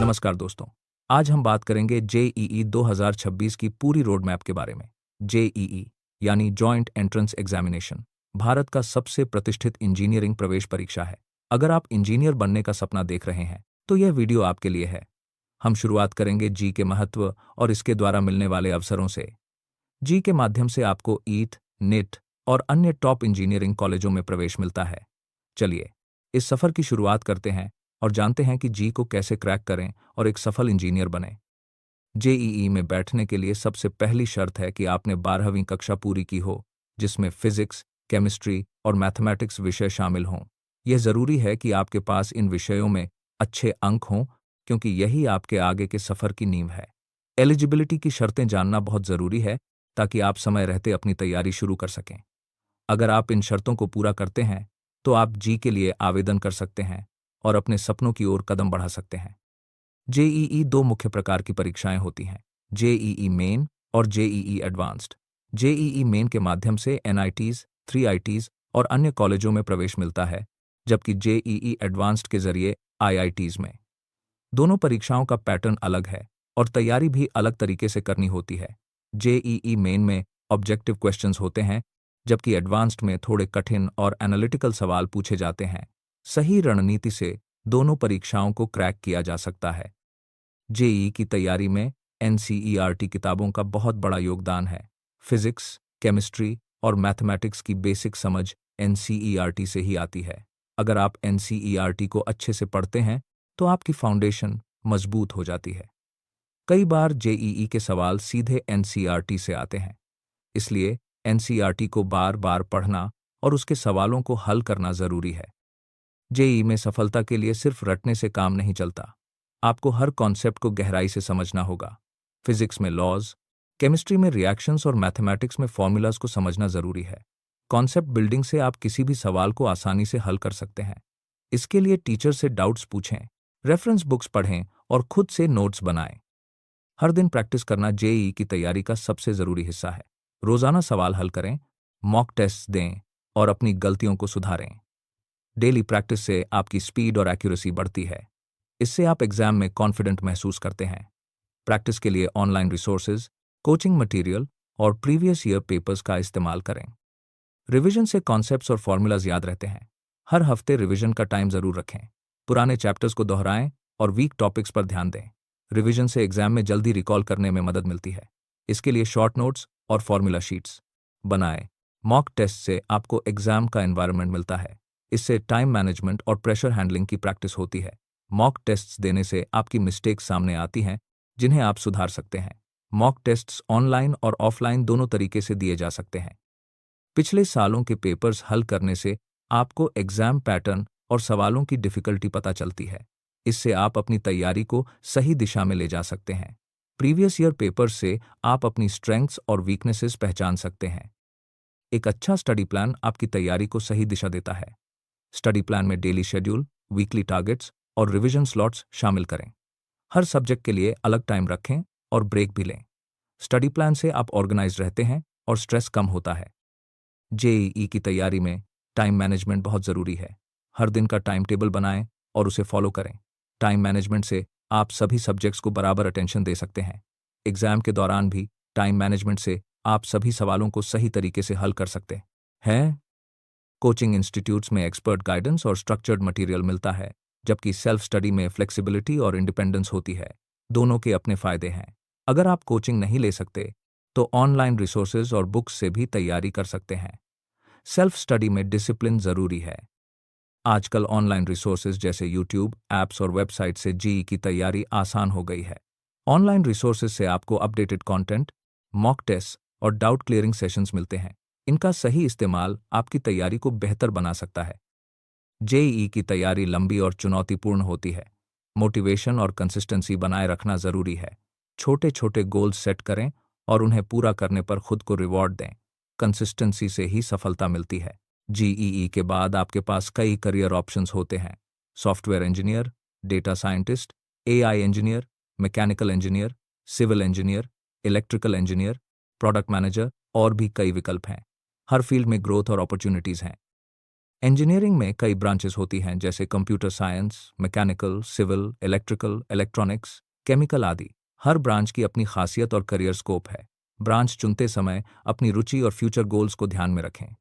नमस्कार दोस्तों। आज हम बात करेंगे जेईई 2026 की पूरी रोड मैप के बारे में। जेईई यानी जॉइंट एंट्रेंस एग्जामिनेशन भारत का सबसे प्रतिष्ठित इंजीनियरिंग प्रवेश परीक्षा है। अगर आप इंजीनियर बनने का सपना देख रहे हैं तो यह वीडियो आपके लिए है। हम शुरुआत करेंगे जी के महत्व और इसके द्वारा मिलने वाले अवसरों से। जी के माध्यम से आपको ईट, निट और अन्य टॉप इंजीनियरिंग कॉलेजों में प्रवेश मिलता है। चलिए इस सफर की शुरुआत करते हैं और जानते हैं कि जी को कैसे क्रैक करें और एक सफल इंजीनियर बने। जेईई में बैठने के लिए सबसे पहली शर्त है कि आपने 12वीं कक्षा पूरी की हो, जिसमें फिजिक्स, केमिस्ट्री और मैथमेटिक्स विषय शामिल हों। यह जरूरी है कि आपके पास इन विषयों में अच्छे अंक हों, क्योंकि यही आपके आगे के सफर की नींव है। एलिजिबिलिटी की शर्तें जानना बहुत जरूरी है ताकि आप समय रहते अपनी तैयारी शुरू कर सकें। अगर आप इन शर्तों को पूरा करते हैं तो आप जी के लिए आवेदन कर सकते हैं और अपने सपनों की ओर कदम बढ़ा सकते हैं। जेईई दो मुख्य प्रकार की परीक्षाएं होती हैं, जेईई मेन और जेईई एडवांस्ड। जेईई मेन के माध्यम से एनआईटीज, 3 आईटीज और अन्य कॉलेजों में प्रवेश मिलता है, जबकि जेईई एडवांस्ड के जरिए आईआईटीज में। दोनों परीक्षाओं का पैटर्न अलग है और तैयारी भी अलग तरीके से करनी होती है। जेईई मेन में ऑब्जेक्टिव क्वेश्चंस होते हैं, जबकि एडवांस्ड में थोड़े कठिन और एनालिटिकल सवाल पूछे जाते हैं। सही रणनीति से दोनों परीक्षाओं को क्रैक किया जा सकता है। जेईई की तैयारी में एनसीईआरटी किताबों का बहुत बड़ा योगदान है। फिजिक्स, केमिस्ट्री और मैथमेटिक्स की बेसिक समझ एनसीईआरटी से ही आती है। अगर आप एनसीईआरटी को अच्छे से पढ़ते हैं तो आपकी फाउंडेशन मजबूत हो जाती है। कई बार जेईई के सवाल सीधे एनसीईआरटी से आते हैं, इसलिए एनसीईआरटी को बार बार पढ़ना और उसके सवालों को हल करना जरूरी है। जेईई में सफलता के लिए सिर्फ रटने से काम नहीं चलता। आपको हर कॉन्सेप्ट को गहराई से समझना होगा। फिजिक्स में लॉज, केमिस्ट्री में रिएक्शंस और मैथमेटिक्स में फॉर्मूलाज को समझना जरूरी है। कॉन्सेप्ट बिल्डिंग से आप किसी भी सवाल को आसानी से हल कर सकते हैं। इसके लिए टीचर से डाउट्स पूछें, रेफरेंस बुक्स पढ़ें और खुद से नोट्स बनाएं। हर दिन प्रैक्टिस करना जेईई की तैयारी का सबसे जरूरी हिस्सा है। रोजाना सवाल हल करें, मॉक टेस्ट दें और अपनी गलतियों को सुधारें। डेली प्रैक्टिस से आपकी स्पीड और एक्यूरेसी बढ़ती है। इससे आप एग्जाम में कॉन्फिडेंट महसूस करते हैं। प्रैक्टिस के लिए ऑनलाइन रिसोर्सेज, कोचिंग मटेरियल और प्रीवियस ईयर पेपर्स का इस्तेमाल करें। रिवीजन से कॉन्सेप्ट्स और फॉर्मूलाज याद रहते हैं। हर हफ्ते रिवीजन का टाइम जरूर रखें। पुराने चैप्टर्स को दोहराएं और वीक टॉपिक्स पर ध्यान दें। रिवीजन से एग्जाम में जल्दी रिकॉल करने में मदद मिलती है। इसके लिए शॉर्ट नोट्स और फॉर्मूला शीट्स बनाएं। मॉक टेस्ट से आपको एग्जाम का एनवायरनमेंट मिलता है। इससे टाइम मैनेजमेंट और प्रेशर हैंडलिंग की प्रैक्टिस होती है। मॉक टेस्ट्स देने से आपकी मिस्टेक्स सामने आती हैं, जिन्हें आप सुधार सकते हैं। मॉक टेस्ट्स ऑनलाइन और ऑफलाइन दोनों तरीके से दिए जा सकते हैं। पिछले सालों के पेपर्स हल करने से आपको एग्जाम पैटर्न और सवालों की डिफिकल्टी पता चलती है। इससे आप अपनी तैयारी को सही दिशा में ले जा सकते हैं। प्रीवियस ईयर पेपर्स से आप अपनी स्ट्रेंथ्स और वीकनेसेस पहचान सकते हैं। एक अच्छा स्टडी प्लान आपकी तैयारी को सही दिशा देता है। स्टडी प्लान में डेली शेड्यूल, वीकली टारगेट्स और रिवीजन स्लॉट्स शामिल करें। हर सब्जेक्ट के लिए अलग टाइम रखें और ब्रेक भी लें। स्टडी प्लान से आप ऑर्गेनाइज रहते हैं और स्ट्रेस कम होता है। जेईई की तैयारी में टाइम मैनेजमेंट बहुत जरूरी है। हर दिन का टाइम टेबल बनाएं और उसे फॉलो करें। टाइम मैनेजमेंट से आप सभी सब्जेक्ट्स को बराबर अटेंशन दे सकते हैं। एग्जाम के दौरान भी टाइम मैनेजमेंट से आप सभी सवालों को सही तरीके से हल कर सकते हैं। कोचिंग इंस्टीट्यूट्स में एक्सपर्ट गाइडेंस और स्ट्रक्चर्ड मटेरियल मिलता है, जबकि सेल्फ स्टडी में फ्लेक्सिबिलिटी और इंडिपेंडेंस होती है। दोनों के अपने फायदे हैं। अगर आप कोचिंग नहीं ले सकते तो ऑनलाइन रिसोर्सेज और बुक्स से भी तैयारी कर सकते हैं। सेल्फ स्टडी में डिसिप्लिन जरूरी है। आजकल ऑनलाइन रिसोर्सेज जैसे यूट्यूब, ऐप्स और वेबसाइट से जेईई की तैयारी आसान हो गई है। ऑनलाइन रिसोर्सेज से आपको अपडेटेड कंटेंट, मॉक टेस्ट और डाउट क्लियरिंग सेशंस मिलते हैं। इनका सही इस्तेमाल आपकी तैयारी को बेहतर बना सकता है। जेईई की तैयारी लंबी और चुनौतीपूर्ण होती है। मोटिवेशन और कंसिस्टेंसी बनाए रखना जरूरी है। छोटे छोटे गोल्स सेट करें और उन्हें पूरा करने पर खुद को रिवॉर्ड दें। कंसिस्टेंसी से ही सफलता मिलती है। जेईई के बाद आपके पास कई करियर ऑप्शंस होते हैं। Software engineer, data scientist, AI engineer, mechanical engineer, civil engineer, electrical engineer, product manager और भी कई विकल्प हैं। हर फील्ड में ग्रोथ और अपॉर्चुनिटीज हैं। इंजीनियरिंग में कई ब्रांचेस होती हैं जैसे computer science, mechanical, civil, electrical, electronics, chemical आदि। हर ब्रांच की अपनी खासियत और करियर स्कोप है। ब्रांच चुनते समय अपनी रुचि और फ्यूचर गोल्स को ध्यान में रखें।